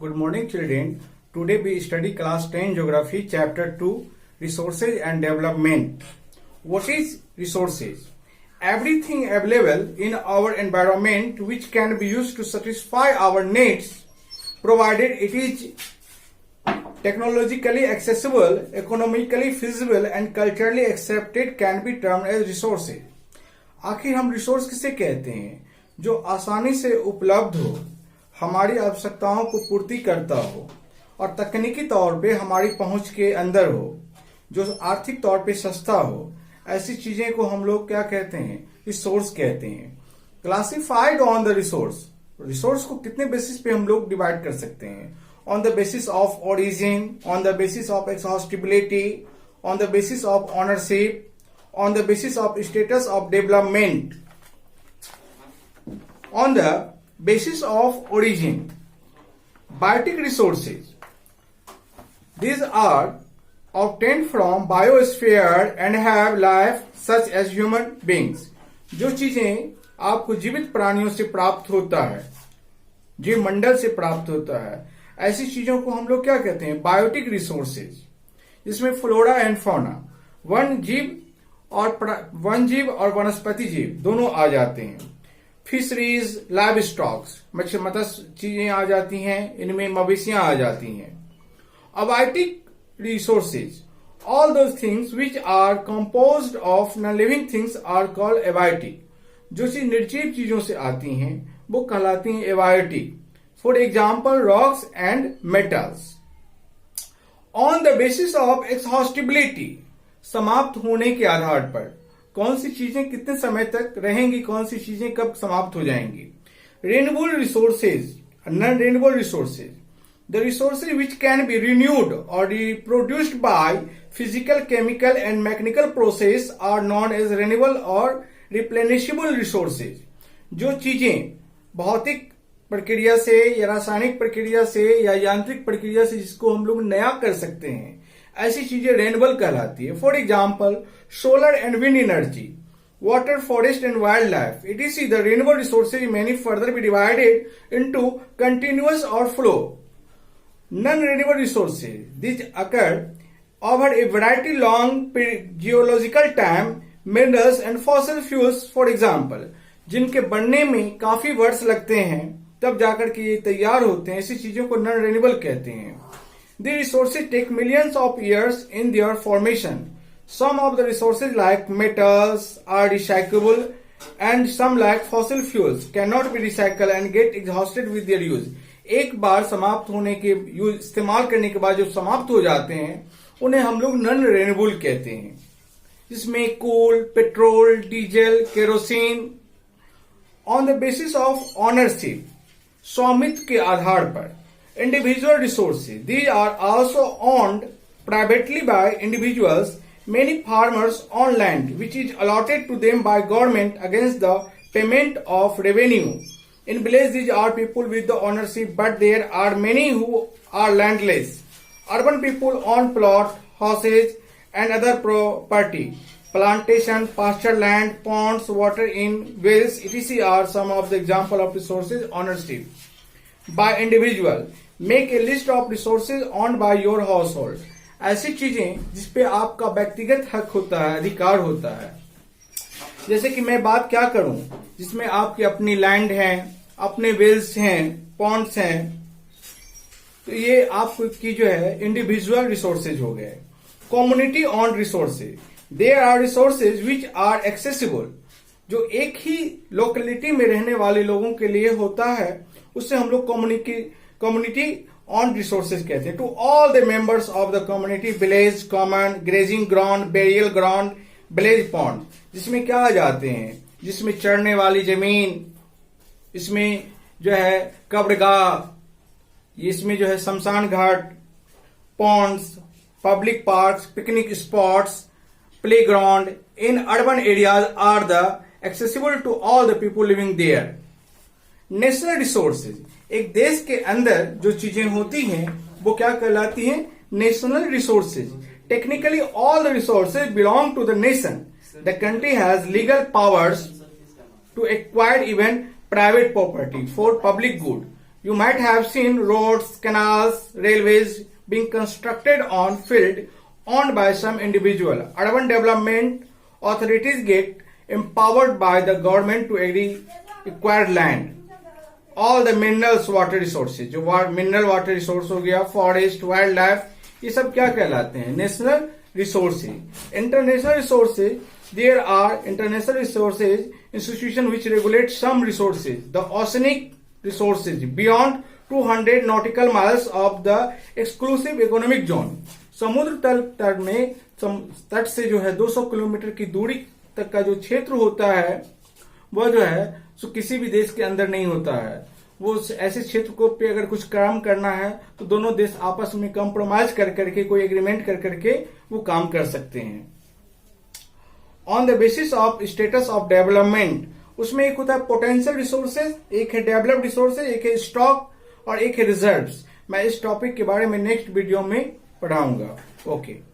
Good morning, children. Today we study class 10 geography chapter 2 resources and development. What is resources? Everything available in our environment which can be used to satisfy our needs provided it is technologically accessible, economically feasible and culturally accepted can be termed as resources. आखिर हम resource किसे कहते हैं? जो आसानी से उपलब्ध हो, हमारी आवश्यकताओं को पूर्ति करता हो और तकनीकी तौर पे हमारी पहुंच के अंदर हो, जो आर्थिक तौर पे सस्ता हो, ऐसी चीजें को हम लोग क्या कहते हैं? रिसोर्स कहते हैं. Classified on the resource. Resource को कितने बेसिस पे हम लोग डिवाइड कर सकते हैं? On the basis of origin, on the basis of exhaustibility, on the basis of ownership, on the basis of status of development, on the basis of origin. Biotic resources, these are obtained from biosphere and have life such as human beings. जो चीजें आपको जीवित प्राणियों से प्राप्त होता है, जीव मंडल से प्राप्त होता है, ऐसी चीजों को हम लोग क्या कहते हैं? बायोटिक रिसोर्सेज, जिसमें फ्लोरा एंड फौना, वन जीव और वनस्पति जीव दोनों आ जाते हैं. फिशरीज, लाइव स्टॉक्स, मत्स्य चीजें आ जाती हैं, इनमें मवेशियां आ जाती हैं. Abiotic resources, all those things which are composed of non living things are called abiotic. जो चीज निर्जीव चीजों से आती हैं वो कहलाती हैं abiotic. For example rocks and metals. On the basis of exhaustibility, समाप्त होने के आधार पर कौन सी चीजें कितने समय तक रहेंगी, कौन सी चीजें कब समाप्त हो जाएंगी. Renewable resources, non renewable resources, the resources which can be renewed और reproduced by physical, chemical and mechanical process are known as renewable और रिप्लेनिशेबल रिसोर्सेज. जो चीजें भौतिक प्रक्रिया से या रासायनिक प्रक्रिया से या यांत्रिक प्रक्रिया से जिसको हम लोग नया कर सकते हैं, ऐसी चीजें रेन्यूएबल कहलाती है. For example solar and wind energy, water, forest and wild life, it is the renewable resources many further be divided into continuous और flow. Non renewable resources, this occur over a variety long geological time, minerals and fossil fuels for example, जिनके बनने में काफी वर्ष लगते हैं तब जाकर के ये तैयार होते हैं, ऐसी चीजों को नॉन रेन्यूएबल कहते हैं. The resources take millions of years in their formation. Some of the resources like metals are recyclable and some like fossil fuels cannot be recycled and get exhausted with their use. एक बार समाप्त होने के इस्तेमाल करने के बाद जो समाप्त हो जाते हैं उन्हें हम लोग नॉन रेन्यूएबल कहते हैं. जिसमें coal, petrol, diesel, kerosene. On the basis of ownership, स्वामित्व के आधार पर. Individual resources, these are also owned privately by individuals. Many farmers own land which is allotted to them by government against the payment of revenue. In village these are people with the ownership, but there are many who are landless. Urban people own plot, houses and other property. Plantation, pasture land, ponds, water in wells, etc. are some of the example of resources ownership by individual. Make a list of resources owned by your household. ऐसी चीजें जिसपे आपका व्यक्तिगत हक होता है, अधिकार होता है. जैसे कि मैं बात क्या करूं, जिसमें आपकी अपनी लैंड है, अपने वेल्स हैं, पॉन्ड्स हैं, तो ये आपकी जो है इंडिविजुअल रिसोर्सेज हो गए. Community owned resources, there are resources which are accessible. जो एक ही लोकेलिटी में रहने वाले लोगों के लिए होता है, उससे हम लोग कम्युनिटी ऑन रिसोर्सेज कहते हैं. To all the members of the community, village, common, grazing ground, burial ground, village pond, जिसमें क्या आ जाते हैं? जिसमें चढ़ने वाली जमीन, इसमें जो है कब्रगाह, इसमें जो है शमशान घाट, ponds, public parks, picnic spots, playground in urban areas are the accessible to all the people living there. National resources, एक देश के अंदर जो चीजें होती हैं वो क्या कहलाती हैं? National resources. Technically all the resources belong to the nation. The country has legal powers to acquire even private property for public good. You might have seen roads, canals, railways being constructed on field owned by some individual. Urban development authorities get empowered by the government to acquire land. All the minerals, water resources, जो mineral water resource हो गया, forest, wild life, ये सब क्या कहलाते हैं? National resources. International resources, there are international resources institution which regulate some resources. The oceanic resources beyond 200 nautical miles of the exclusive economic zone. समुद्र तल में तट से जो है 200 किलोमीटर की दूरी तक का जो क्षेत्र होता है वह जो है सो किसी भी देश के अंदर नहीं होता है. वो ऐसे क्षेत्र को पे अगर कुछ काम करना है तो दोनों देश आपस में कंप्रोमाइज कर करके कोई एग्रीमेंट कर करके वो काम कर सकते हैं. On the basis of status of development, उसमें एक होता है पोटेंशियल रिसोर्सेज, एक है डेवलप्ड रिसोर्सेज, एक है स्टॉक और एक है रिजर्व्स. मैं इस टॉपिक के बारे में नेक्स्ट वीडियो में पढ़ाऊंगा. ओके.